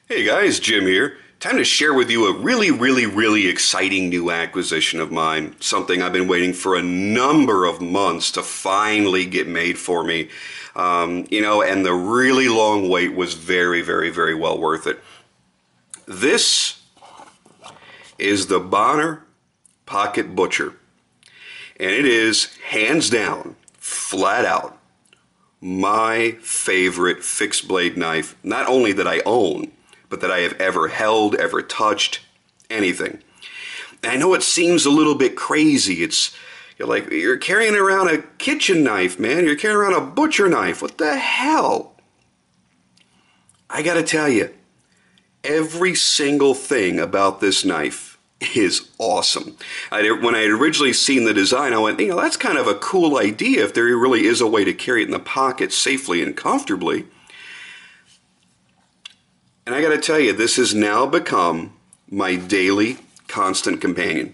Hey guys, Jim here. Time to share with you a really exciting new acquisition of mine. Something I've been waiting for a number of months to finally get made for me. And the really long wait was very well worth it. This is the Bonner Pocket Butcher. And it is, hands down, flat out, my favorite fixed blade knife, not only that I own, but that I have ever held, ever touched, anything. And I know it seems a little bit crazy. You're carrying around a kitchen knife, man. You're carrying around a butcher knife. What the hell? I gotta tell you, every single thing about this knife is awesome. When I had originally seen the design, I went, that's kind of a cool idea if there really is a way to carry it in the pocket safely and comfortably. And I got to tell you, this has now become my daily constant companion.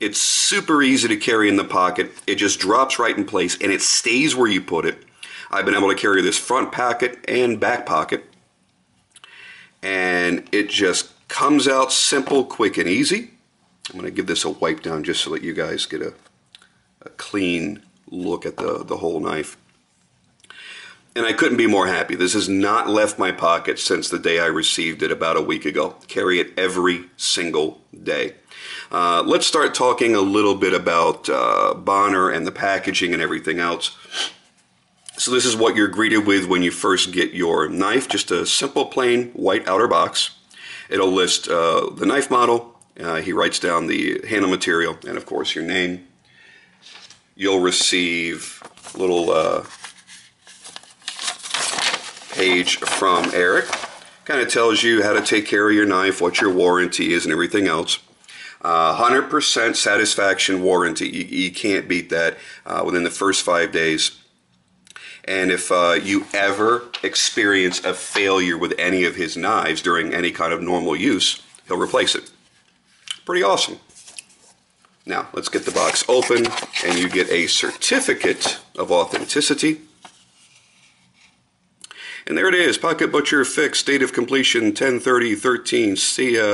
It's super easy to carry in the pocket. It just drops right in place and it stays where you put it. I've been able to carry this front pocket and back pocket. And it just comes out simple, quick, and easy. I'm going to give this a wipe down just so that you guys get a clean look at the whole knife. And I couldn't be more happy. This has not left my pocket since the day I received it about a week ago. Carry it every single day. Let's start talking a little bit about Bonner and the packaging and everything else. So this is what you're greeted with when you first get your knife. Just a simple plain white outer box. It'll list the knife model. He writes down the handle material and of course your name. You'll receive a little page from Eric. Kind of tells you how to take care of your knife, what your warranty is, and everything else. 100% satisfaction warranty. You can't beat that within the first 5 days. And if you ever experience a failure with any of his knives during any kind of normal use, he'll replace it. Pretty awesome. Now, let's get the box open, and you get a certificate of authenticity. And there it is, Pocket Butcher fixed, date of completion 10/30/13,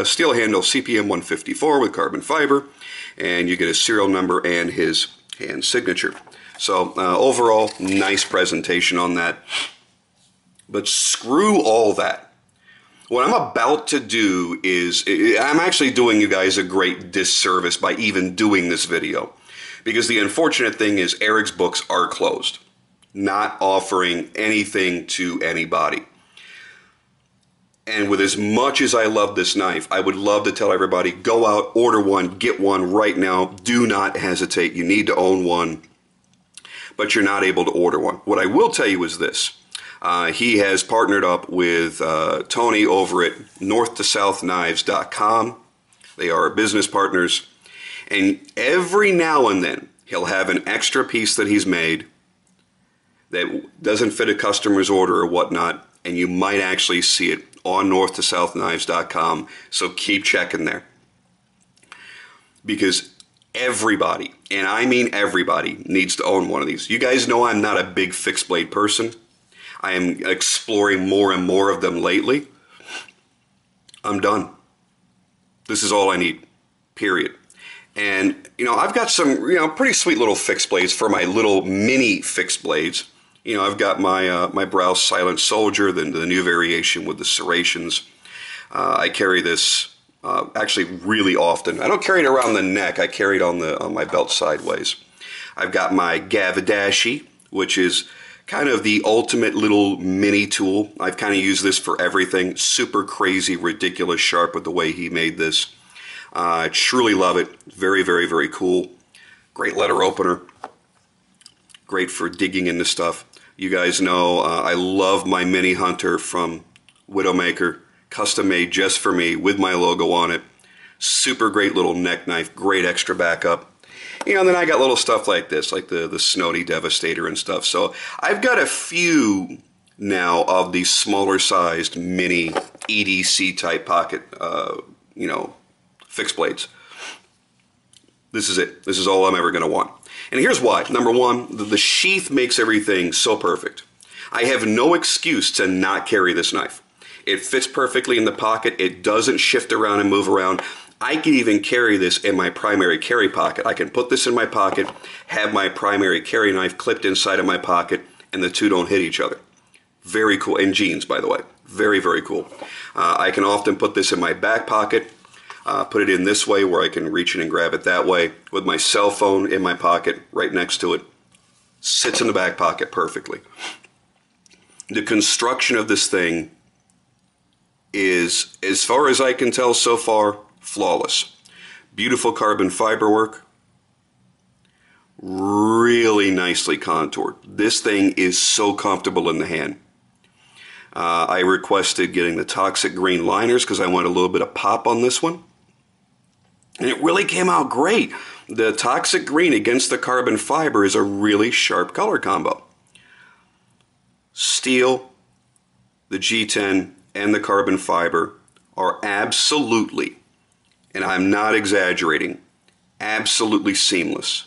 steel handle CPM 154 with carbon fiber, and you get a serial number and his hand signature. So overall, nice presentation on that. But screw all that. What I'm about to do is, I'm actually doing you guys a great disservice by even doing this video. Because the unfortunate thing is Eric's books are closed. Not offering anything to anybody. And with as much as I love this knife, I would love to tell everybody, go out, order one, get one right now. Do not hesitate. You need to own one, but you're not able to order one. What I will tell you is this. He has partnered up with Tony over at northtosouthknives.com. They are business partners. And every now and then, he'll have an extra piece that he's made that doesn't fit a customer's order or whatnot, and you might actually see it on northtosouthknives.com, so keep checking there. Because everybody, and I mean everybody, needs to own one of these. You guys know I'm not a big fixed blade person. I am exploring more and more of them lately. I'm done. This is all I need, period. And, I've got some, pretty sweet little fixed blades for my little mini fixed blades. I've got my my Browse Silent Soldier, the new variation with the serrations. I carry this actually really often. I don't carry it around the neck. I carry it on my belt sideways. I've got my Gavadashi, which is kind of the ultimate little mini tool. I've kind of used this for everything. Super crazy, ridiculous sharp with the way he made this. I truly love it. Very cool. Great letter opener. Great for digging into stuff. You guys know I love my Mini Hunter from Widowmaker. Custom made just for me with my logo on it. Super great little neck knife. Great extra backup. And then I got little stuff like this, like the Snody Devastator and stuff. So I've got a few now of these smaller sized mini EDC type pocket, fixed blades. This is it. This is all I'm ever going to want. And here's why. Number one, the sheath makes everything so perfect. I have no excuse to not carry this knife. It fits perfectly in the pocket. It doesn't shift around and move around. I can even carry this in my primary carry pocket. I can put this in my pocket, have my primary carry knife clipped inside of my pocket, and the two don't hit each other. Very cool. And jeans, by the way. Very, very cool. I can often put this in my back pocket, put it in this way where I can reach in and grab it that way, with my cell phone in my pocket right next to it. Sits in the back pocket perfectly. The construction of this thing is, as far as I can tell so far, flawless. Beautiful carbon fiber work. Really nicely contoured. This thing is so comfortable in the hand. I requested getting the toxic green liners because I want a little bit of pop on this one. And it really came out great. The toxic green against the carbon fiber is a really sharp color combo. Steel, the G10, and the carbon fiber are absolutely, and I'm not exaggerating, absolutely seamless.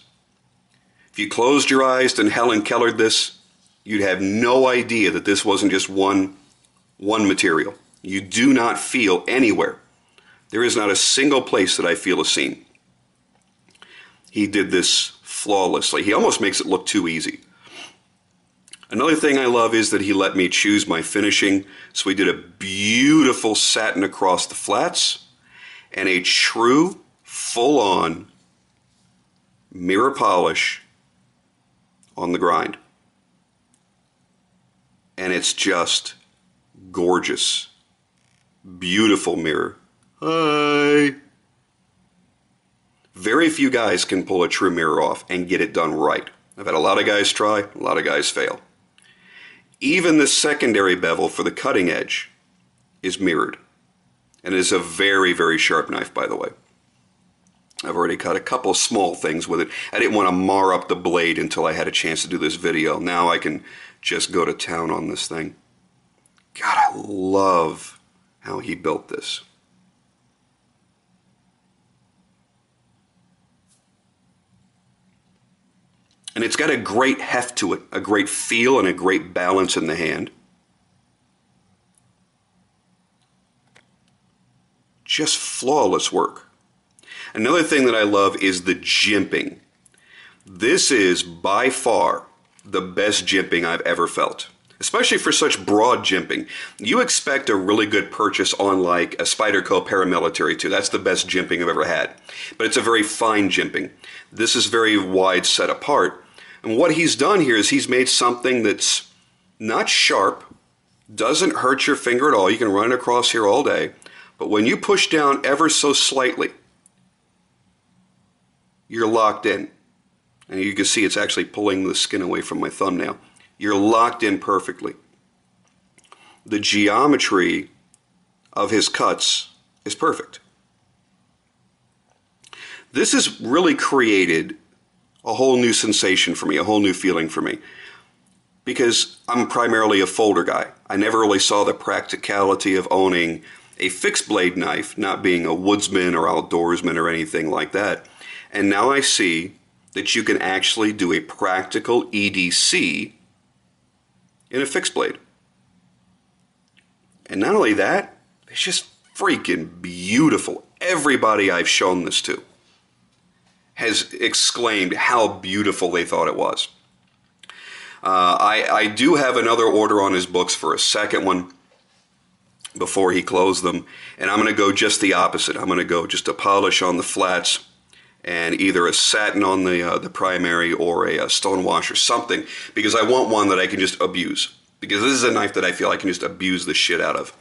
If you closed your eyes and Helen Kellered this, you'd have no idea that this wasn't just one material. You do not feel anywhere. There is not a single place that I feel a seam. He did this flawlessly. He almost makes it look too easy. Another thing I love is that he let me choose my finishing. So we did a beautiful satin across the flats and a true full-on mirror polish on the grind. And it's just gorgeous. Beautiful mirror. Hi. Very few guys can pull a true mirror off and get it done right. I've had a lot of guys try, a lot of guys fail. Even the secondary bevel for the cutting edge is mirrored. And it is a very, very sharp knife, by the way. I've already cut a couple of small things with it. I didn't want to mar up the blade until I had a chance to do this video. Now I can just go to town on this thing. God, I love how he built this. And it's got a great heft to it, a great feel and a great balance in the hand. Just flawless work. Another thing that I love is the jimping. This is by far the best jimping I've ever felt, especially for such broad jimping. You expect a really good purchase on like a Spyderco Paramilitary 2. That's the best jimping I've ever had. But it's a very fine jimping. This is very wide set apart. And what he's done here is he's made something that's not sharp, doesn't hurt your finger at all. You can run it across here all day. But when you push down ever so slightly, you're locked in. And you can see it's actually pulling the skin away from my thumbnail. You're locked in perfectly. The geometry of his cuts is perfect. This has really created a whole new sensation for me, a whole new feeling for me. Because I'm primarily a folder guy. I never really saw the practicality of owning a fixed blade knife, not being a woodsman or outdoorsman or anything like that. And now I see that you can actually do a practical EDC in a fixed blade. And not only that, it's just freaking beautiful. Everybody I've shown this to has exclaimed how beautiful they thought it was. I do have another order on his books for a second one before he closed them, and I'm going to go just the opposite. I'm going to go just a polish on the flats and either a satin on the primary or a stonewash or something, because I want one that I can just abuse, because this is a knife that I feel I can just abuse the shit out of.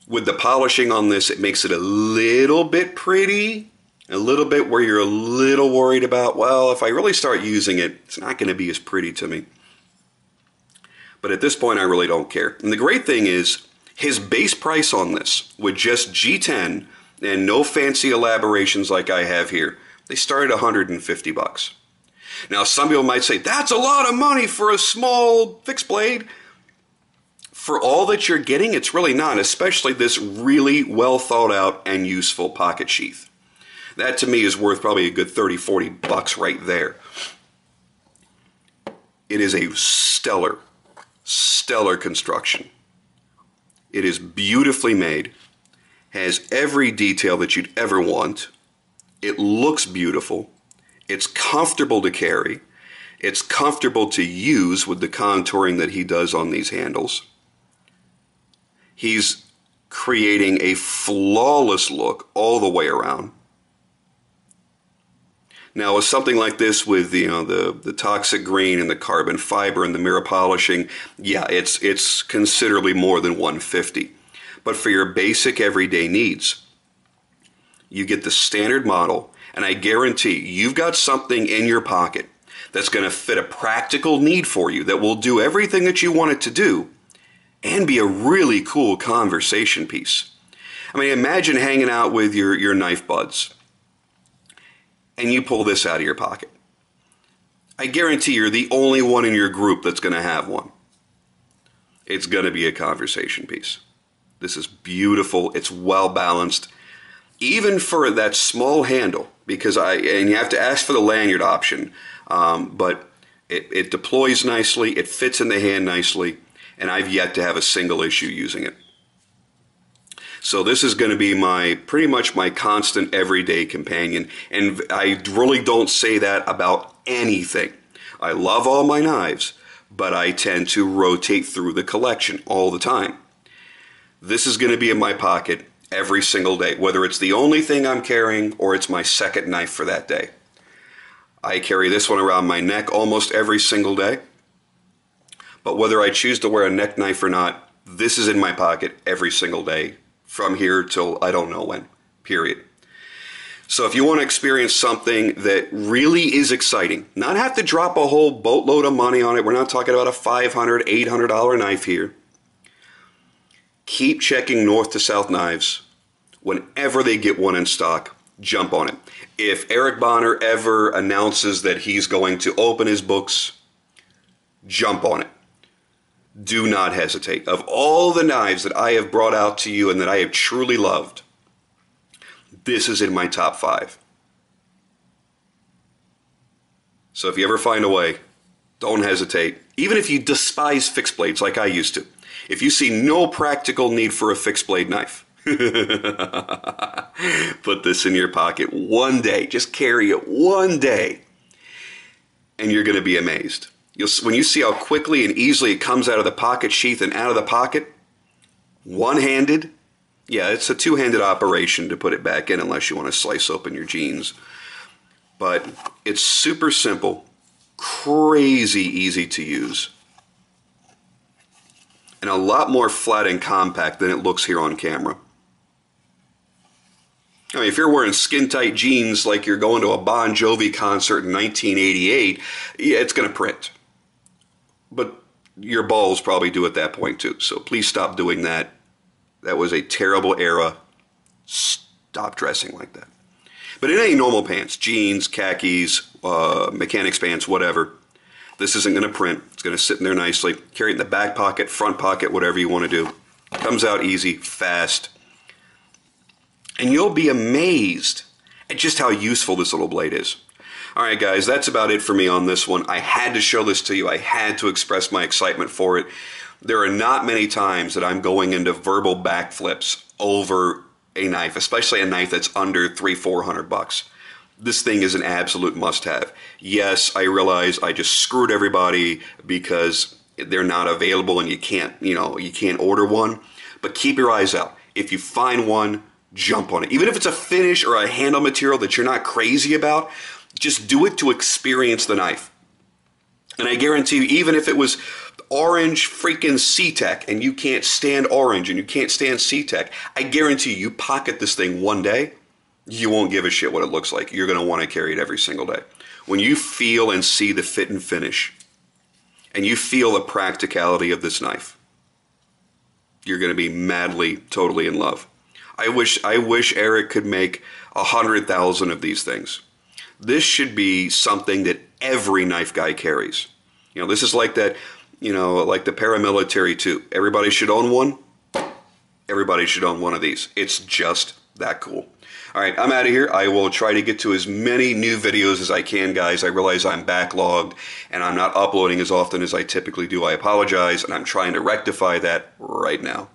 With the polishing on this, it makes it a little bit pretty, a little bit where you're a little worried about, well, if I really start using it, it's not going to be as pretty to me. But at this point, I really don't care. And the great thing is, his base price on this, with just G10 and no fancy elaborations like I have here, they start at $150. Now, some people might say, that's a lot of money for a small fixed blade. For all that you're getting, it's really not, especially this really well thought out and useful pocket sheath. That to me is worth probably a good $30–40 right there. It is a stellar, stellar construction. It is beautifully made, has every detail that you'd ever want. It looks beautiful. It's comfortable to carry. It's comfortable to use with the contouring that he does on these handles. He's creating a flawless look all the way around. Now, with something like this, with the toxic green and the carbon fiber and the mirror polishing, yeah, it's considerably more than $150. But for your basic everyday needs, you get the standard model, and I guarantee you've got something in your pocket that's going to fit a practical need for you that will do everything that you want it to do and be a really cool conversation piece. I mean, imagine hanging out with your knife buds, and you pull this out of your pocket. I guarantee you're the only one in your group that's going to have one. It's going to be a conversation piece. This is beautiful. It's well balanced. Even for that small handle, and you have to ask for the lanyard option, but it deploys nicely, it fits in the hand nicely, and I've yet to have a single issue using it. So this is going to be pretty much my constant everyday companion, and I really don't say that about anything. I love all my knives, but I tend to rotate through the collection all the time. This is going to be in my pocket every single day, whether it's the only thing I'm carrying or it's my second knife for that day. I carry this one around my neck almost every single day, but whether I choose to wear a neck knife or not, this is in my pocket every single day from here till I don't know when, period. So if you want to experience something that really is exciting, not have to drop a whole boatload of money on it, we're not talking about a $500, $800 knife here. Keep checking North to South Knives. Whenever they get one in stock, jump on it. If Eric Bonner ever announces that he's going to open his books, jump on it. Do not hesitate. Of all the knives that I have brought out to you and that I have truly loved, this is in my top 5. So if you ever find a way, don't hesitate. Even if you despise fixed blades like I used to. If you see no practical need for a fixed blade knife, put this in your pocket one day. Just carry it one day, and you're going to be amazed. When you see how quickly and easily it comes out of the pocket sheath and out of the pocket, one-handed. Yeah, it's a two-handed operation to put it back in unless you want to slice open your jeans. But it's super simple, crazy easy to use, and a lot more flat and compact than it looks here on camera. I mean, if you're wearing skin-tight jeans like you're going to a Bon Jovi concert in 1988, yeah, it's going to print. But your balls probably do at that point too, so please stop doing that. That was a terrible era. Stop dressing like that. But in any normal pants, jeans, khakis, mechanics pants, whatever, this isn't going to print. It's going to sit in there nicely. Carry it in the back pocket, front pocket, whatever you want to do. Comes out easy, fast. And you'll be amazed at just how useful this little blade is. All right, guys, that's about it for me on this one. I had to show this to you. I had to express my excitement for it. There are not many times that I'm going into verbal backflips over a knife, especially a knife that's under $300-400. This thing is an absolute must-have. Yes, I realize I just screwed everybody because they're not available and you can't order one. But keep your eyes out. If you find one, jump on it. Even if it's a finish or a handle material that you're not crazy about, just do it to experience the knife. And I guarantee you, even if it was orange freaking C-Tech and you can't stand orange and you can't stand C-Tech, I guarantee you pocket this thing one day, you won't give a shit what it looks like. You're going to want to carry it every single day. When you feel and see the fit and finish, and you feel the practicality of this knife, you're going to be madly, totally in love. I wish Eric could make 100,000 of these things. This should be something that every knife guy carries. You know, this is like that, like the paramilitary too. Everybody should own one. Everybody should own one of these. It's just that cool. All right, I'm out of here. I will try to get to as many new videos as I can, guys. I realize I'm backlogged and I'm not uploading as often as I typically do. I apologize, and I'm trying to rectify that right now.